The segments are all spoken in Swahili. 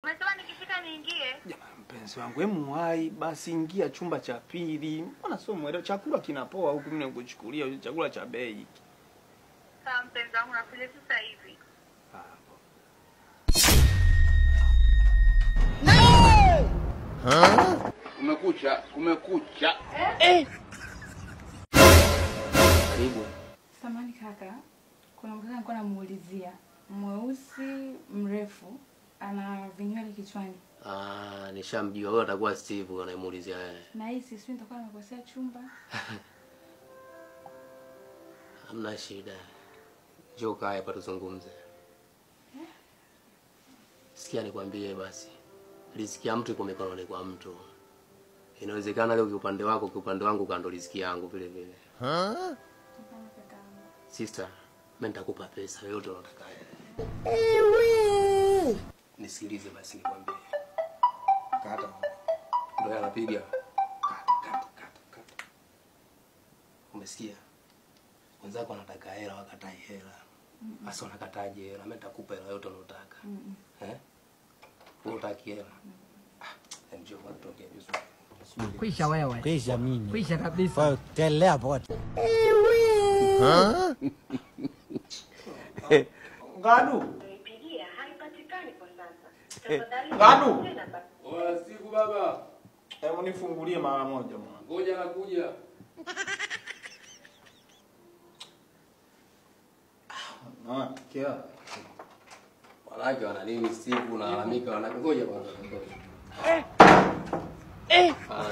Umesema nikifika niingie? Jamaa mpenzi wangu, muwai basi ingia chumba cha pili. Mbona sio mwelewa? Chakula kinapoa huku mimi nakuchukulia chakula cha bei. Sawa mpenzi wangu, nakuja sasa hivi. No! Kumekucha. Karibu. Samahani kaka. Kuna mkaka nilikuwa namuulizia. Mweusi, mrefu, ana vinywele kichwani. Nishamjua wewe, atakuwa Steve anayemuulizia wewe. Na hii sisi nitakuwa nimekosea chumba. Hamna shida. Njoo kaa hapa tuzungumze. Sikia nikwambie basi. Riziki ya mtu iko mikononi kwa mtu. Inawezekana leo kiupande wako, kiupande wangu kando riziki yangu vile vile. Sister, mimi nitakupa pesa yote unataka. Nisikilize basi nikwambie. Kata. Ndio anapiga. Kata. Umesikia? Wenzako wanataka hela, wakatai hela. Sasa unakataje hela? Mimi nitakupa hela yote unataka. Unataka hela. Njoo tuongee vizuri. Kwisha wewe. Kwisha mimi. Kwisha kabisa. Telea pote. Ngadu. Nipigia haipatikani kwa sasa. Tafadhali. Ngadu. Siku baba. Hebu nifungulie mara moja mwana. Ngoja nakuja. Kia. Wanawake wana nini Steve unalalamika wanangoja bwana.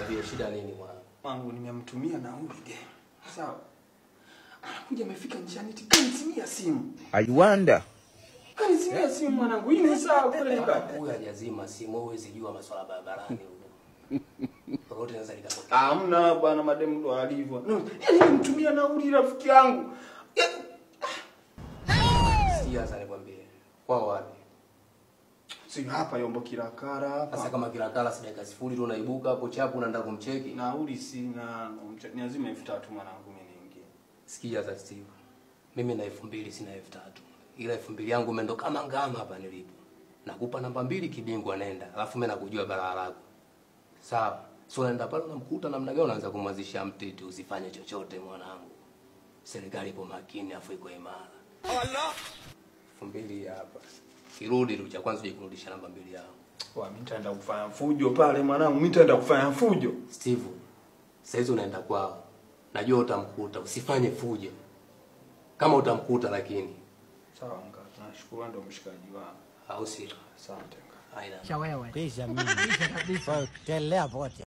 Ndio shida nini bwana? Wangu nimemtumia nauli de. Sawa. Anakuja amefika njiani kanizimia simu. I wonder. Kanizimia simu mwanangu. Hii ni sawa kweli baba. Huyu hajazima simu, huwezi jua masuala barabarani huko. Lolote linaweza likatokea. Hamna bwana, mademu ndo alivyo. No, nimemtumia nauli rafiki yangu. Siasa nikwambie. Kwa wapi? Si hapa Yombo Kilakara hapa. Sasa kama Kilakara si dakika 0 tu unaibuka hapo chapu unaenda kumcheki. Nauli sina, ni lazima 3000 mwanangu mimi niingie. Sikia za Steve. Mimi na 2000 sina 3000. Ila 2000 yangu imeenda kama ngama hapa nilipo. Nakupa namba 2 kibingwa nenda. Alafu mimi nakujua balaa lako. Sawa. So unaenda pale unamkuta namna gani unaanza kumwazisha mtiti, usifanye chochote mwanangu. Serikali ipo makini afu iko imara. Allah. 2000 hapa. Kirudi tu cha kwanza uje kurudisha namba 2 yangu. Mimi nitaenda kufanya fujo pale mwanangu, mimi nitaenda kufanya fujo. Steve, sasa unaenda kwao. Najua utamkuta, usifanye fujo. Kama utamkuta lakini. Sawa ngaka, nashukuru ndo mshikaji wangu. Au si? Asante. Kwisha wewe. Kwisha mimi. Kwisha kabisa. Telea pote.